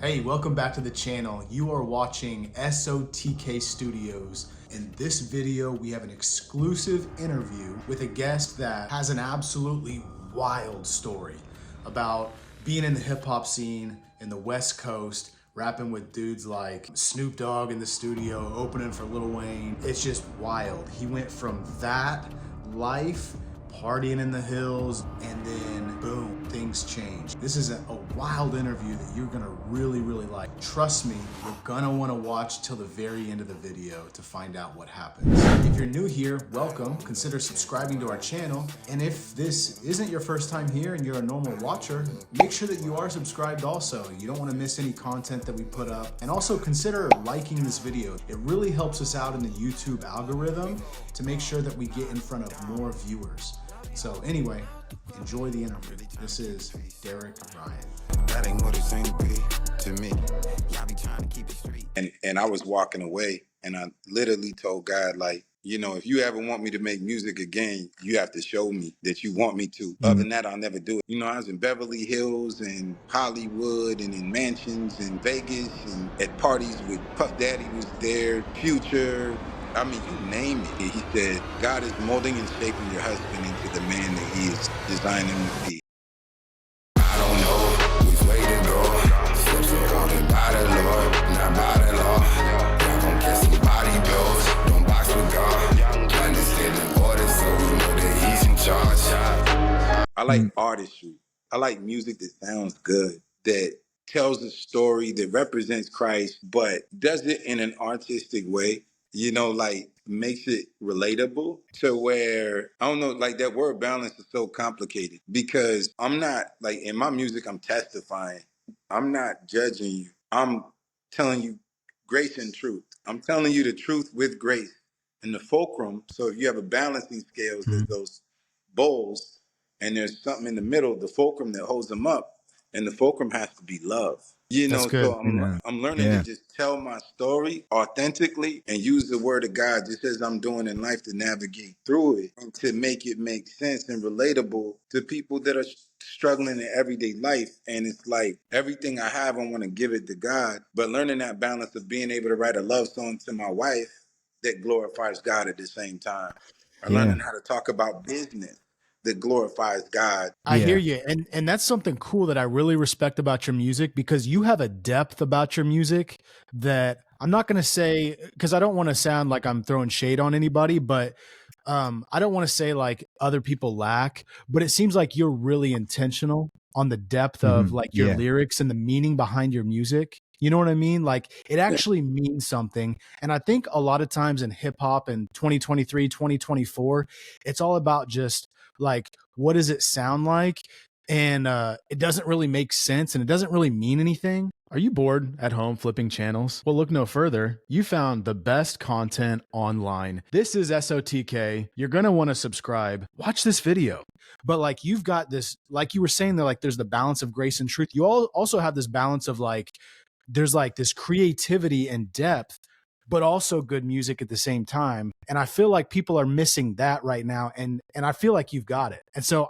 Hey, welcome back to the channel. You are watching SOTK Studios. In this video, we have an exclusive interview with a guest that has an absolutely wild story about being in the hip hop scene in the West Coast, rapping with dudes like Snoop Dogg in the studio, opening for Lil Wayne. It's just wild. He went from that life, partying in the hills, and then boom, things change. This is a wild interview that you're gonna really like. Trust me, you're gonna wanna watch till the very end of the video to find out what happens. If you're new here, welcome. Consider subscribing to our channel. And if this isn't your first time here and you're a normal watcher, make sure that you are subscribed also. You don't wanna miss any content that we put up. And also consider liking this video. It really helps us out in the YouTube algorithm to make sure that we get in front of more viewers. So anyway, enjoy the interview. This is Derek Ryan. That ain't what it seemed to be to me. Y'all be trying to keep it straight. And I was walking away and I literally told God, like, you know, if you ever want me to make music again, you have to show me that you want me to. Other than that, I'll never do it. You know, I was in Beverly Hills and Hollywood and in mansions in Vegas and at parties with Puff Daddy was there, Future. I mean, you name it. He said, God is molding and shaping your husband into the man that he is designing him to be. I don't know which way to go. Steps are ordered by the Lord, not by the law. Y'all gon' get some body blows. Don't box with God. Understand the order so we know that he's in charge. I like artistry. I like music that sounds good, that tells a story, that represents Christ, but does it in an artistic way. You know, like makes it relatable to where, I don't know, like that word balance is so complicated because I'm not like in my music, I'm testifying. I'm not judging you. I'm telling you grace and truth. I'm telling you the truth with grace and the fulcrum. So if you have a balancing scales, there's those bowls and there's something in the middle, the fulcrum that holds them up, and the fulcrum has to be love. You That's know, good. so I'm learning to just tell my story authentically and use the word of God just as I'm doing in life to navigate through it and to make it make sense and relatable to people that are struggling in everyday life. And it's like everything I have, I want to give it to God, but learning that balance of being able to write a love song to my wife that glorifies God at the same time, or learning how to talk about business that glorifies God. I hear you. And that's something cool that I really respect about your music because you have a depth about your music that I'm not going to say, because I don't want to sound like I'm throwing shade on anybody, but I don't want to say like other people lack, but it seems like you're really intentional on the depth of like your lyrics and the meaning behind your music. You know what I mean? Like it actually means something. And I think a lot of times in hip hop in 2023, 2024, it's all about just like, what does it sound like? And it doesn't really make sense and it doesn't really mean anything. Are you bored at home flipping channels? Well, look no further. You found the best content online. This is SOTK. You're going to want to subscribe. Watch this video. But like you've got this, like you were saying, that like there's the balance of grace and truth. You all also have this balance of like, there's like this creativity and depth, but also good music at the same time. And I feel like people are missing that right now. And I feel like you've got it. And so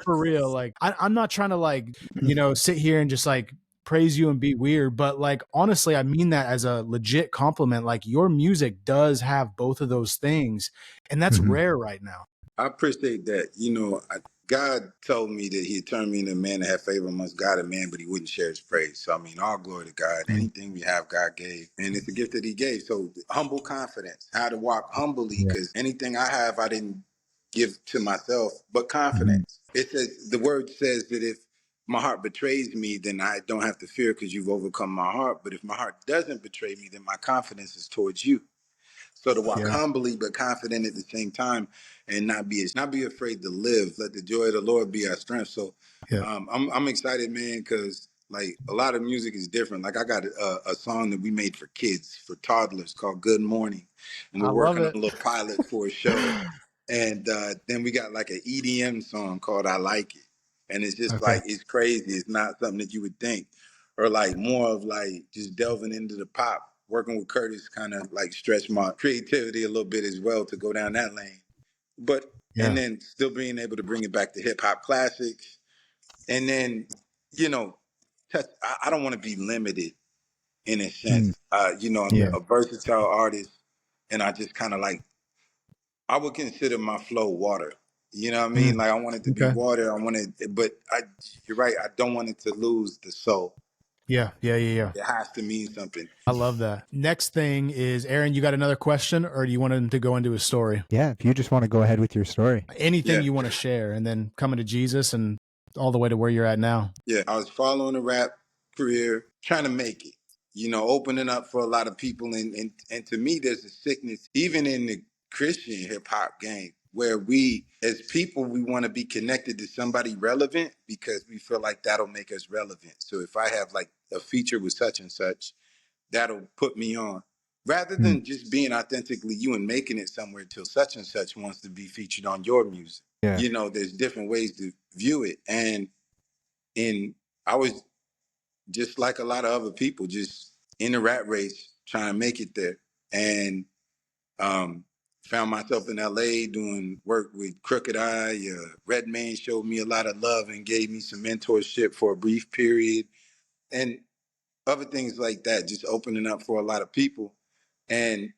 for real, like, I'm not trying to like, you know, sit here and just like praise you and be weird, but like, honestly, I mean that as a legit compliment. Like your music does have both of those things. And that's rare right now. I appreciate that. You know, God told me that he'd turn me into a man that had favor amongst God and man, but he wouldn't share his praise. So, I mean, all glory to God. Anything we have, God gave. And it's a gift that he gave. So humble confidence, how to walk humbly, because anything I have, I didn't give to myself, but confidence. It says, the word says that if my heart betrays me, then I don't have to fear because you've overcome my heart. But if my heart doesn't betray me, then my confidence is towards you. So to walk humbly but confident at the same time, and not be afraid to live. Let the joy of the Lord be our strength. So I'm excited, man, because like a lot of music is different. Like I got a song that we made for kids, for toddlers, called "Good Morning," and we're working on a little pilot for a show. And then we got like an EDM song called "I Like It," and it's just like it's crazy. It's not something that you would think, or like more of like just delving into the pop. Working with Curtis kind of like stretched my creativity a little bit as well to go down that lane. But and then still being able to bring it back to hip hop classics, and then, you know, I don't want to be limited in a Mm. sense. You know, I'm Yeah. a versatile artist, and I just kind of like, I would consider my flow water. You know what I mean? Mm, Like I want it to be okay. water. I want it, but you're right. I don't want it to lose the soul. Yeah. Yeah. Yeah. Yeah. It has to mean something. I love that. Next thing is, Aaron, you got another question, or do you want him to go into his story? Yeah. If you just want to go ahead with your story. Anything Yeah. you want to share, and then coming to Jesus and all the way to where you're at now. Yeah. I was following a rap career, trying to make it, you know, opening up for a lot of people. And to me, there's a sickness, even in the Christian hip hop game, where we, as people, we want to be connected to somebody relevant because we feel like that'll make us relevant. So if I have like a feature with such and such, that'll put me on. Rather Mm. than just being authentically you and making it somewhere till such and such wants to be featured on your music. Yeah. You know, there's different ways to view it. And in I was just like a lot of other people, just in the rat race, trying to make it there. And um, found myself in LA doing work with Crooked Eye. Redman showed me a lot of love and gave me some mentorship for a brief period. And other things like that, just opening up for a lot of people. And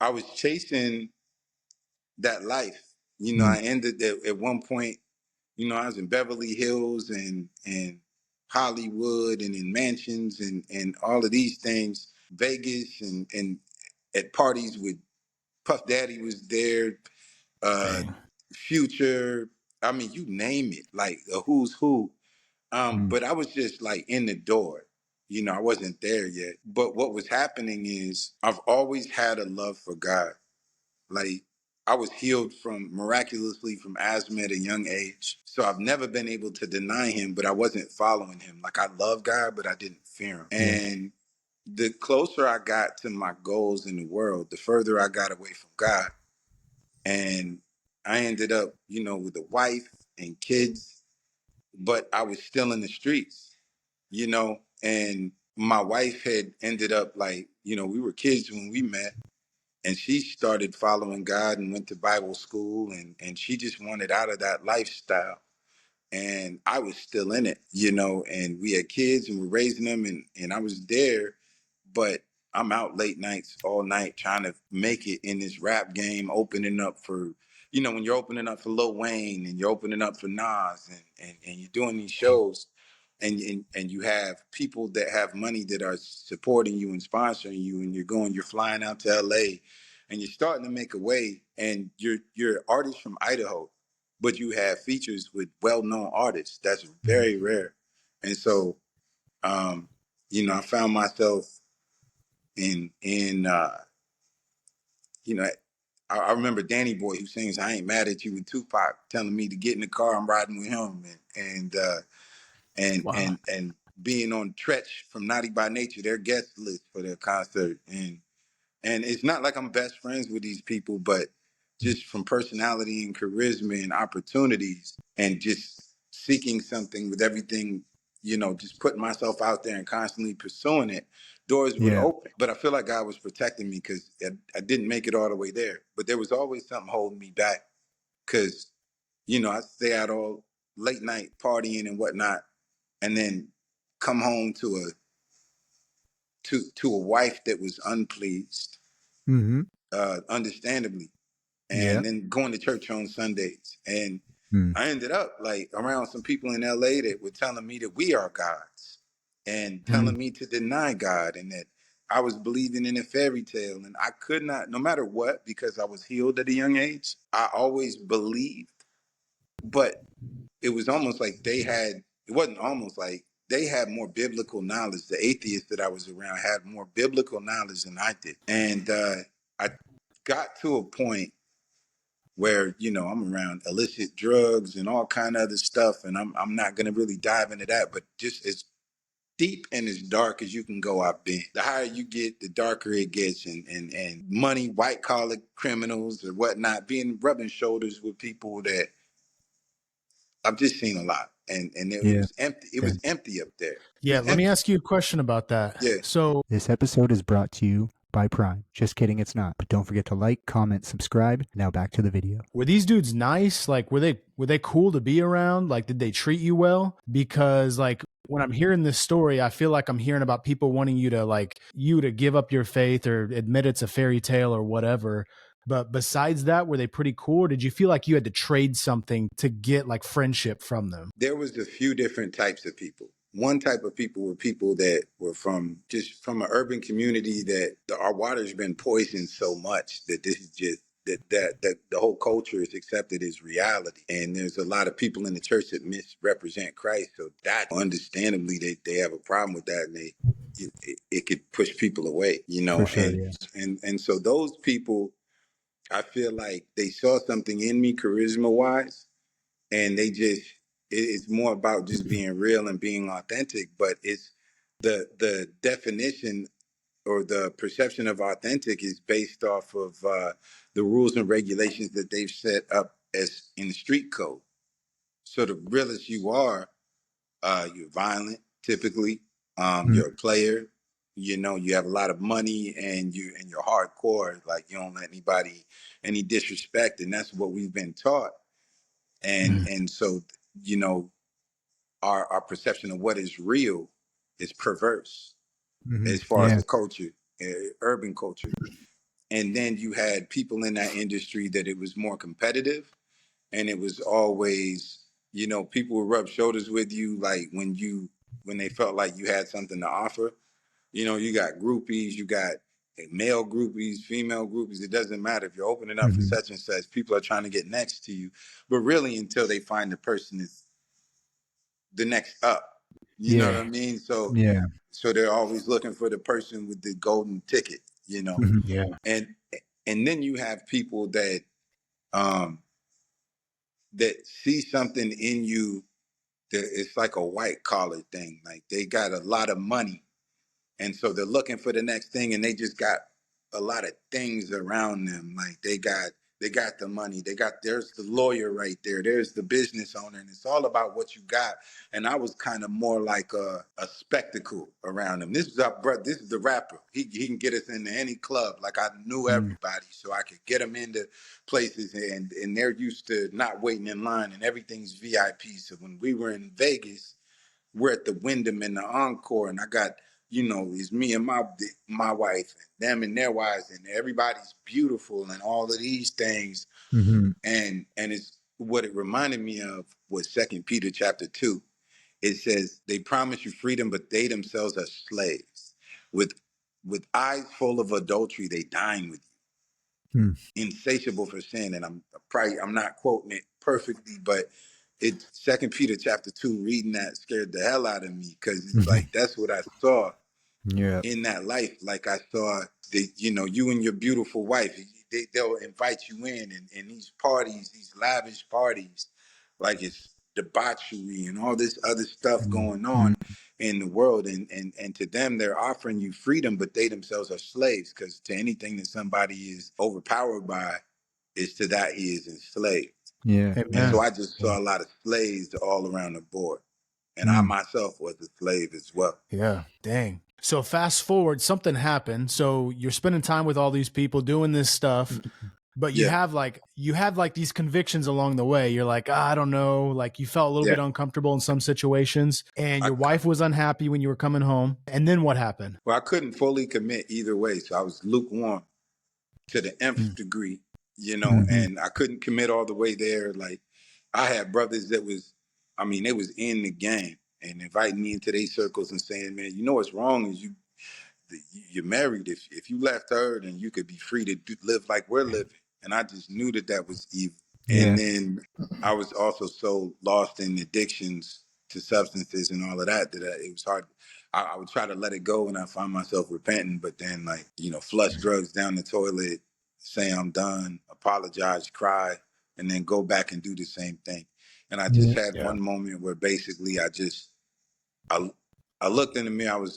I was chasing that life. You know, Mm. I ended at one point, you know, I was in Beverly Hills and Hollywood and in mansions and all of these things, Vegas and at parties with Puff Daddy was there, uh, Dang. Future. I mean, you name it, like a who's who. Mm. But I was just like in the door. You know, I wasn't there yet. But what was happening is I've always had a love for God. Like I was healed from miraculously from asthma at a young age. So I've never been able to deny him, but I wasn't following him. Like I love God, but I didn't fear him. Yeah. And the closer I got to my goals in the world, the further I got away from God. And I ended up, you know, with a wife and kids, but I was still in the streets, you know, and my wife had ended up like, you know, we were kids when we met and she started following God and went to Bible school and she just wanted out of that lifestyle. And I was still in it, you know, and we had kids and we're raising them and I was there, but I'm out late nights all night trying to make it in this rap game, opening up for, you know, when you're opening up for Lil Wayne and you're opening up for Nas and you're doing these shows and you have people that have money that are supporting you and sponsoring you and you're flying out to LA and you're starting to make a way and you're an artist from Idaho, but you have features with well-known artists. That's Mm. very rare. And so um, you know, I found myself in you know, I remember Danny Boy who sings "I Ain't Mad at You" with Tupac telling me to get in the car. I'm riding with him, Wow. and being on Tretch from Naughty by Nature, their guest list for their concert, and it's not like I'm best friends with these people, but just from personality and charisma and opportunities and just seeking something with everything, you know, just putting myself out there and constantly pursuing it, doors would Yeah. open. But I feel like God was protecting me because I didn't make it all the way there. But there was always something holding me back because, you know, I stay out all late night partying and whatnot and then come home to a wife that was unpleased, Mm-hmm. understandably, Yeah. and then going to church on Sundays. And Mm. I ended up like around some people in LA that were telling me that we are gods and Mm, telling me to deny God and that I was believing in a fairy tale. And I could not, no matter what, because I was healed at a young age, I always believed. But it was almost like it wasn't almost like they had more biblical knowledge. The atheists that I was around had more biblical knowledge than I did. And I got to a point where you know I'm around illicit drugs and all kind of other stuff, and I'm not gonna really dive into that, but just as deep and as dark as you can go, I've been. The higher you get, the darker it gets, and money, white collar criminals or whatnot, being rubbing shoulders with people that I've just seen a lot, and it Yeah. was empty. It Okay. was empty up there. It yeah. was Let me empty. ask you a question about that. Yeah. So, This episode is brought to you by Prime. Just kidding, it's not. But don't forget to like, comment, subscribe. Now back to the video. Were these dudes nice? Like, were they cool to be around? Like, did they treat you well? Because like when I'm hearing this story, I feel like I'm hearing about people wanting you to give up your faith or admit it's a fairy tale or whatever. But besides that, were they pretty cool? Or did you feel like you had to trade something to get like friendship from them? There was a few different types of people. One type of people were people that were from an urban community that our water's been poisoned so much that this is just that the whole culture is accepted as reality. And there's a lot of people in the church that misrepresent Christ. So that understandably they have a problem with that, and it could push people away, For sure, and yeah. and so those people, I feel like they saw something in me charisma wise, and it's more about just being real and being authentic. But it's the definition or the perception of authentic is based off of the rules and regulations that they've set up as in the street code. So the realest you are, you're violent typically, you're a player, you have a lot of money, and you're hardcore, like you don't let anybody any disrespect, and that's what we've been taught. And so, you know, our perception of what is real is perverse as far as Yeah. the culture, urban culture. And then you had people in that industry that it was more competitive, and it was always, people would rub shoulders with you, like when they felt like you had something to offer. You got groupies, you got male groupies, female groupies. It doesn't matter if you're opening up for such and such. People are trying to get next to you, but really until they find the person is the next up. You know what I Yeah. mean? So Yeah. so they're always looking for the person with the golden ticket. Yeah. And and then you have people um that see something in you that it's like a white collar thing. Like they got a lot of money, and so they're looking for the next thing, and they just got a lot of things around them. Like they got the money, there's the lawyer right there, there's the business owner, and it's all about what you got. And I was kind of more like a spectacle around them. This is our brother, this is the rapper. He can get us into any club. Like I knew everybody, so I could get them into places, and they're used to not waiting in line, and everything's VIP. So when we were in Vegas, we're at the Wyndham and the Encore, and I got, it's me and my wife, and them and their wives, and everybody's beautiful, and all of these things. And it's what it reminded me of was 2 Peter chapter 2. It says they promise you freedom, but they themselves are slaves. With eyes full of adultery, they dine with you, insatiable for sin. And I'm not quoting it perfectly, but it's 2 Peter chapter 2. Reading that scared the hell out of me, because it's like that's what I saw Yeah. in that life. Like I saw you and your beautiful wife, they'll invite you in, and these parties, these lavish parties, like it's debauchery and all this other stuff going on in the world. And to them, they're offering you freedom, but they themselves are slaves, because to anything that somebody is overpowered by, is to that he is enslaved. Yeah. And Amen. so I just saw a lot of slaves all around the board. And I myself was a slave as well. Yeah. Dang. So fast forward, something happened. So you're spending time with all these people doing this stuff, but you Yeah. have like these convictions along the way. You're like, I don't know, like you felt a little Yeah. bit uncomfortable in some situations, and I, your wife was unhappy when you were coming home. And then what happened? Well, I couldn't fully commit either way. So I was lukewarm to the nth degree, and I couldn't commit all the way there. Like I had brothers that they was in the game and inviting me into their circles and saying, man, what's wrong is you're married. If you left her, then you could be free to live like we're living. And I just knew that was evil. Yeah. And then I was also so lost in addictions to substances and all of that it was hard. I would try to let it go, and I find myself repenting, but then flush drugs down the toilet, say I'm done, apologize, cry, and then go back and do the same thing. And I just had Yeah. one moment where basically I looked in the mirror.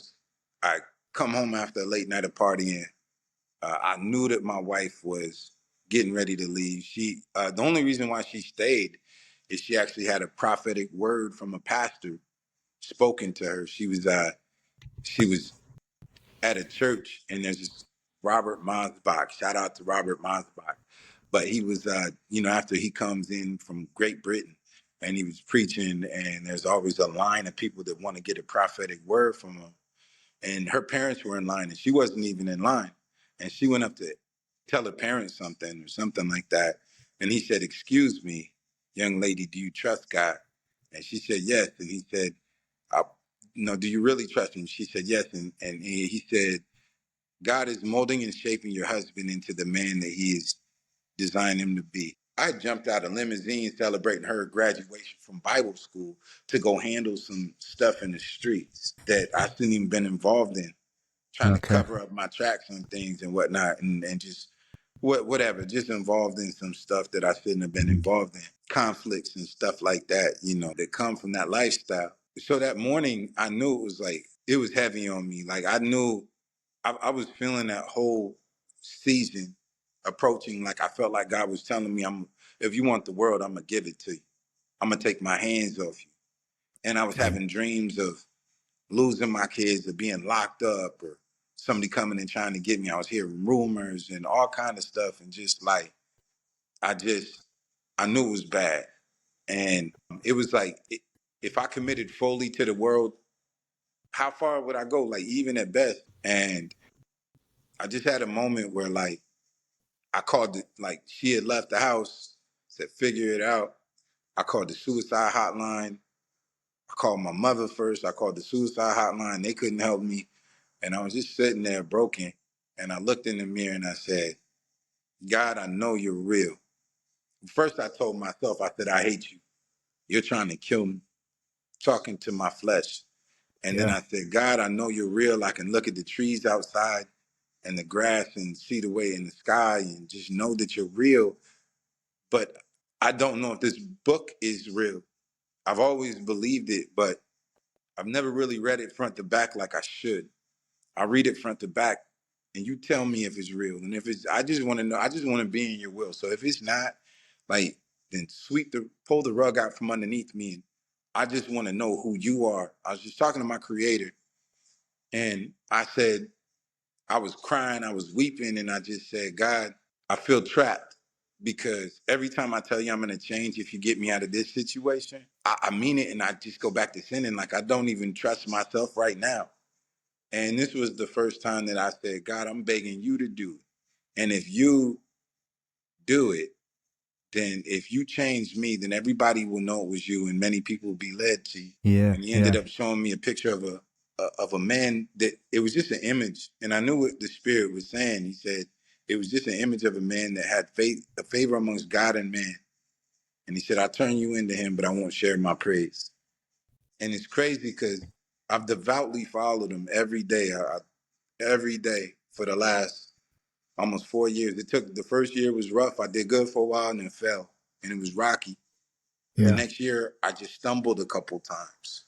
I come home after a late night of partying. I knew that my wife was getting ready to leave. The only reason why she stayed is she actually had a prophetic word from a pastor spoken to her. She was at a church, and there's this Robert Mosbach. Shout out to Robert Mosbach. But he was, after he comes in from Great Britain and he was preaching, and there's always a line of people that want to get a prophetic word from him. And her parents were in line and she wasn't even in line. And she went up to tell her parents something or something like that. And he said, "Excuse me, young lady, do you trust God?" And she said, "Yes." And he said, I, "No, do you really trust him?" She said, "Yes." And he said, "God is molding and shaping your husband into the man that he is designed him to be." I jumped out of limousine celebrating her graduation from Bible school to go handle some stuff in the streets that I shouldn't even been involved in, trying to Okay. cover up my tracks and things and whatnot, and just whatever, just involved in some stuff that I shouldn't have been involved in, conflicts and stuff like that, that come from that lifestyle. So that morning, I knew it was heavy on me. Like I knew I was feeling that whole season approaching. Like I felt like God was telling me, if you want the world, I'm gonna give it to you. I'm gonna take my hands off you. And I was having dreams of losing my kids or being locked up or somebody coming and trying to get me. I was hearing rumors and all kind of stuff. And just like, I just, I knew it was bad. And it was like, if I committed fully to the world, how far would I go? Like, even at best. And I just had a moment where, like, I called it, like, she had left the house, said, "Figure it out." I called the suicide hotline. I called my mother first. I called the suicide hotline. They couldn't help me. And I was just sitting there broken. And I looked in the mirror and I said, "God, I know you're real." First, I told myself, I said, "I hate you. You're trying to kill me," talking to my flesh. And then Yeah. I said, "God, I know you're real. I can look at the trees outside and the grass and see the way in the sky and just know that you're real. But I don't know if this book is real. I've always believed it, but I've never really read it front to back like I should. I read it front to back, and you tell me if it's real. And if it's, I just want to know. I just want to be in your will. So if it's not, like, then pull the rug out from underneath me. And I just want to know who you are." I was just talking to my creator, and I said, I was crying, I was weeping, and I just said, "God, I feel trapped because every time I tell you I'm going to change if you get me out of this situation, I mean it, and I just go back to sinning. Like I don't even trust myself right now." And this was the first time that I said, "God, I'm begging you to do it. And if you do it, then if you change me, then everybody will know it was you and many people will be led to you." Yeah. And he ended Yeah. up showing me a picture of a man that it was just an image. And I knew what the spirit was saying. He said it was just an image of a man that had faith, a favor amongst God and man. And he said, "I'll turn you into him, but I won't share my praise." And it's crazy because I've devoutly followed him every day. Every day for the last almost 4 years. The first year was rough. I did good for a while and then fell, and it was rocky. The Yeah. next year, I just stumbled a couple times,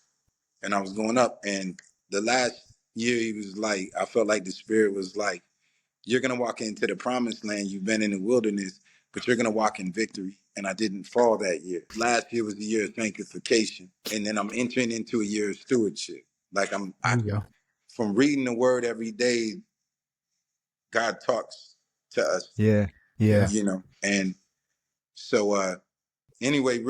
and I was going up. And the last year, he was like, I felt like the spirit was like, "You're gonna walk into the promised land. You've been in the wilderness, but you're gonna walk in victory." And I didn't fall that year. Last year was the year of sanctification, and then I'm entering into a year of stewardship. Like There you go. from reading the word every day, God talks to us, Yeah. Yeah. And so anyway,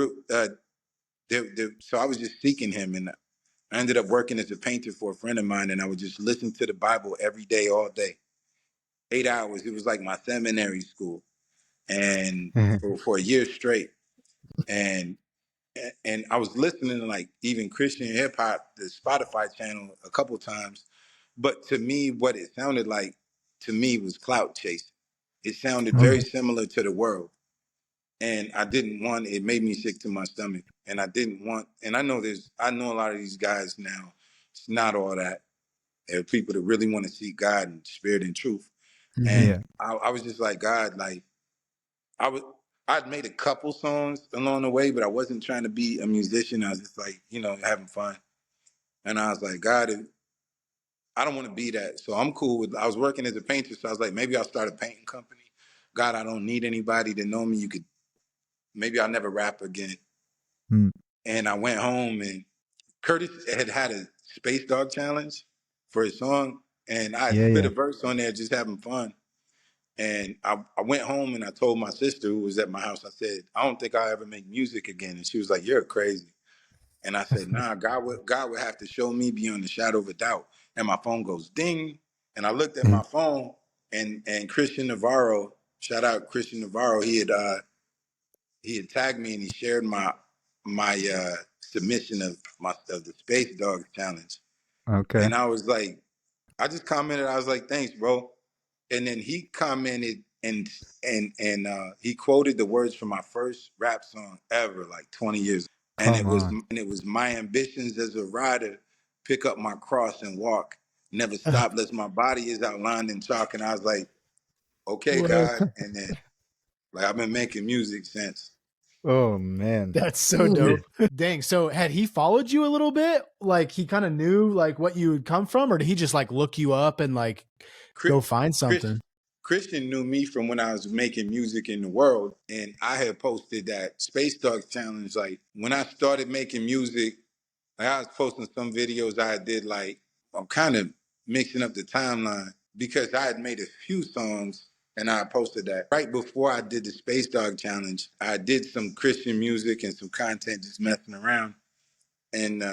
so I was just seeking him, and I ended up working as a painter for a friend of mine, and I would just listen to the Bible every day, all day, 8 hours. It was like my seminary school, and for a year straight, and I was listening to like even Christian hip hop, the Spotify channel, a couple times, but to me, what it sounded like to me was clout chasing. It sounded very Okay. similar to the world. And I didn't want, it made me sick to my stomach. And I didn't want, and I know a lot of these guys now, it's not all that. There are people that really want to see God and spirit and truth. Hmm. And Yeah. I was just like, God, like, I was, I'd made a couple songs along the way, but I wasn't trying to be a musician. I was just like, having fun. And I was like, God, I don't want to be that. So I'm cool with, I was working as a painter. So I was like, maybe I'll start a painting company. God, I don't need anybody to know me. Maybe I'll never rap again. Mm. And I went home, and Curtis had a Space Dog challenge for his song. And I Yeah, spit a yeah. verse on there just having fun. And I went home and I told my sister who was at my house, I said, I don't think I'll ever make music again. And she was like, you're crazy. And I said, nah, God would have to show me beyond the shadow of a doubt. And my phone goes ding. And I looked at my phone and Christian Navarro, shout out Christian Navarro, he had tagged me and he shared my submission of the Space Dog Challenge. Okay. And I was like, I just commented, I was like, thanks, bro. And then he commented and he quoted the words from my first rap song ever, like 20 years. And Come on. it was my ambitions as a rider, pick up my cross and walk, never stop, lest my body is outlined in chalk. And I was like, okay, What? God. And then like I've been making music since. Oh man. That's so dope. Dang. So had he followed you a little bit? Like he kind of knew like what you would come from, or did he just like look you up and like Chris, go find Chris, something? Christian knew me from when I was making music in the world, and I had posted that Space Dog Challenge. Like when I started making music, like I was posting some videos I did. Like I'm kind of mixing up the timeline because I had made a few songs, and I posted that right before I did the Space Dog Challenge. I did some Christian music and some content, just messing around, and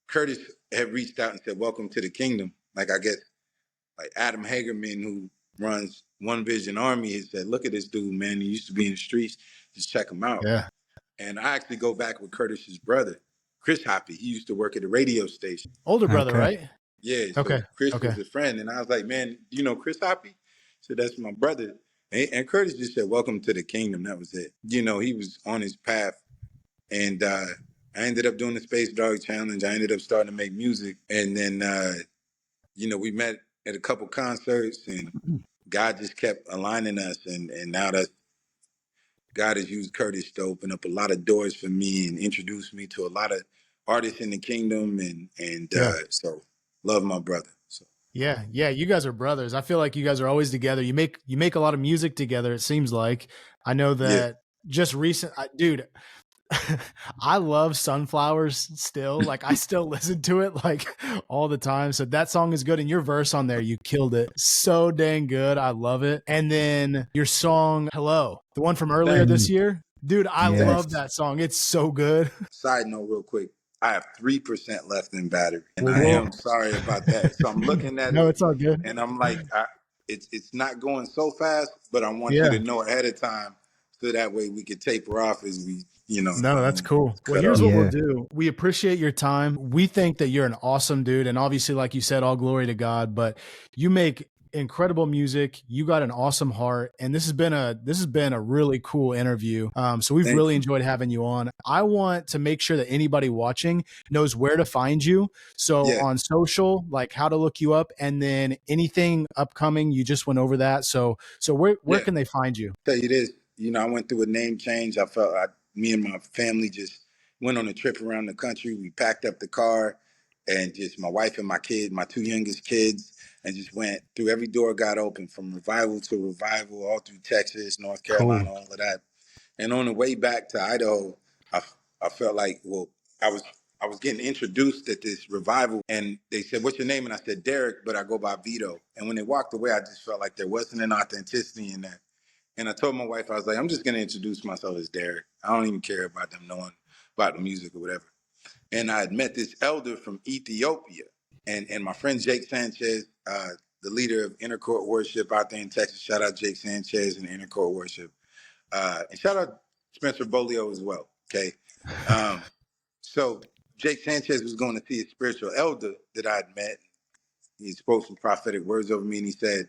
Curtis had reached out and said, "Welcome to the kingdom." Like I guess like Adam Hagerman, who runs One Vision Army, he said, look at this dude, man. He used to be in the streets. Just check him out. Yeah. And I actually go back with Curtis's brother, Chris Hoppy. He used to work at a radio station. Older brother, Okay. right? Yeah, so Okay. Chris Okay. was a friend. And I was like, man, you know Chris Hoppy? So that's my brother. And Curtis just said, welcome to the kingdom. That was it. You know, he was on his path. And I ended up doing the Space Dog Challenge. I ended up starting to make music. And then, you know, we met at a couple concerts and God just kept aligning us, and now that God has used Curtis to open up a lot of doors for me and introduce me to a lot of artists in the kingdom, and Yeah. so love my brother. So Yeah. Yeah. You guys are brothers. I feel like you guys are always together. You make a lot of music together, it seems like. I know yeah, that just dude, I love Sunflowers still. Like I still listen to it like all the time. So that song is good. And your verse on there, you killed it. So dang good. I love it. And then your song, Hello, the one from earlier thanks, this year. Dude, I Yes. love thanks. that song. It's so good. Side note, real quick, I have 3% left in battery, and Well, I we'll am sorry about that. So I'm looking at no, it, it's all good. and I'm like, it's not going so fast, but I want you Yeah. to know ahead of time, so that way we could taper off as we, you know, No, that's don't cool. Well, cut here's off. what we'll Yeah. do. We appreciate your time. We think that you're an awesome dude. And obviously, like you said, all glory to God, but you make incredible music. You got an awesome heart. And this has been a really cool interview. So we've Thank really you. enjoyed having you on. I want to make sure that anybody watching knows where to find you. So Yeah, on social, like how to look you up, and then anything upcoming, you just went over that. So where yeah. can they find you? Tell you this, you know, I went through a name change. Me and my family just went on a trip around the country. We packed up the car and just my wife and my kid, my two youngest kids, and just went through every door got open from revival to revival, all through Texas, North Cool. Carolina, all of that. And on the way back to Idaho, I, I felt like, well, I was I was getting introduced at this revival, and they said, "What's your name?" And I said, "Derek," but I go by Vito. And when they walked away, I just felt like there wasn't an authenticity in that. And I told my wife, I was like, I'm just going to introduce myself as Derek. I don't even care about them knowing about the music or whatever. And I had met this elder from Ethiopia. And my friend Jake Sanchez, the leader of Inner Court Worship out there in Texas, shout out Jake Sanchez and Inner Court Worship. And shout out Spencer Bolio as well. Okay. Um, so Jake Sanchez was going to see a spiritual elder that I had met. He spoke some prophetic words over me, and he said,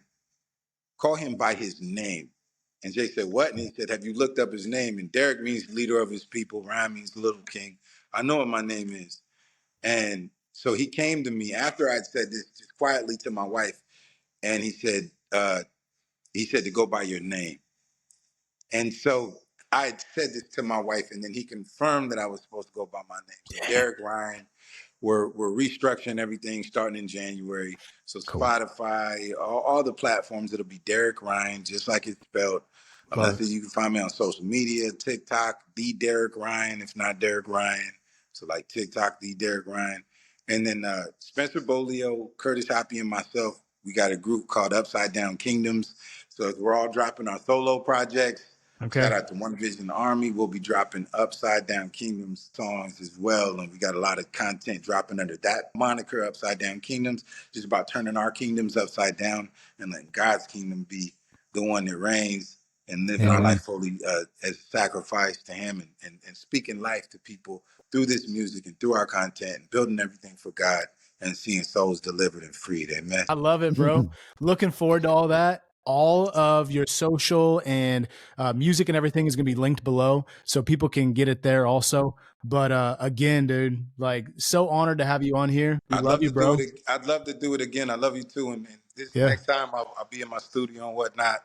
call him by his name. And Jay said, what? And he said, have you looked up his name? And Derek means leader of his people. Ryan means little king. I know what my name is. And so he came to me after I'd said this just quietly to my wife. And he said to go by your name. And so I had said this to my wife, and then he confirmed that I was supposed to go by my name. So Yeah. Derek Ryan, we're restructuring everything starting in January. So Cool. Spotify, all the platforms, it'll be Derek Ryan, just like it's spelled. Love Unless it. you can find me on social media, TikTok, the Derek Ryan, if not Derek Ryan. So like TikTok, the Derek Ryan. And then Spencer Bolio, Curtis Hoppy, and myself, We got a group called Upside Down Kingdoms. So we're all dropping our solo projects. Okay. Shout out to One Vision Army. We'll be dropping Upside Down Kingdoms songs as well. And we got a lot of content dropping under that moniker, Upside Down Kingdoms, just about turning our kingdoms upside down and letting God's kingdom be the one that reigns and living our Amen. life fully as sacrifice to him and speaking life to people through this music and through our content and building everything for God and seeing souls delivered and freed. Amen. I love it, bro. Looking forward to all that. All of your social and music and everything is going to be linked below so people can get it there also. But again, dude, like so honored to have you on here. We I'd love love you, to do bro. it. I'd love to do it again. I love you too. And this Yeah. next time I'll be in my studio and whatnot.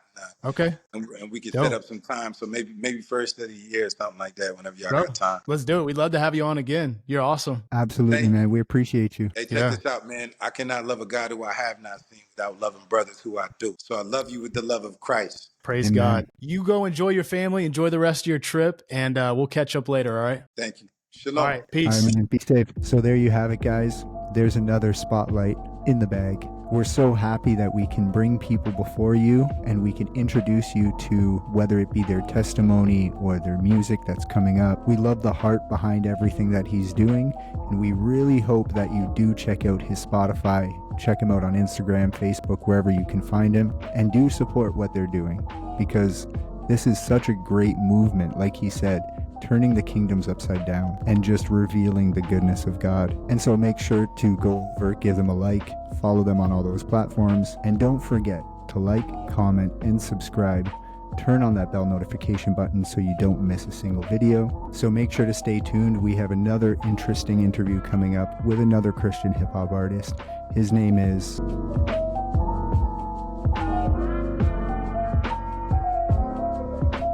Okay. And we can set Dope. up some time. So maybe first of the year or something like that. Whenever y'all Bro, got time. let's do it. We'd love to have you on again. You're awesome. Absolutely, Hey, man. We appreciate you. hey, check Yeah. this out, man. I cannot love a God who I have not seen without loving brothers who I do. So I love you with the love of Christ. Praise Amen. God. You go enjoy your family, enjoy the rest of your trip, and we'll catch up later. All right. Thank you. Shalom. All right. All Peace. right, man. Be safe. So there you have it, guys. There's another spotlight in the bag. We're so happy that we can bring people before you and we can introduce you to whether it be their testimony or their music that's coming up. We love the heart behind everything that he's doing, and we really hope that you do check out his Spotify, check him out on Instagram, Facebook, wherever you can find him, and do support what they're doing, because this is such a great movement, like he said, turning the kingdoms upside down and just revealing the goodness of God. And so make sure to go over, give them a like, follow them on all those platforms, and don't forget to like, comment, and subscribe. Turn on that bell notification button so you don't miss a single video. So make sure to stay tuned. We have another interesting interview coming up with another Christian hip-hop artist. His name is...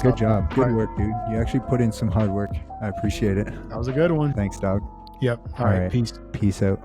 Good job. Good work, dude. You actually put in some hard work. I appreciate it. That was a good one. Thanks, dog. Yep. All right. Peace. Peace out.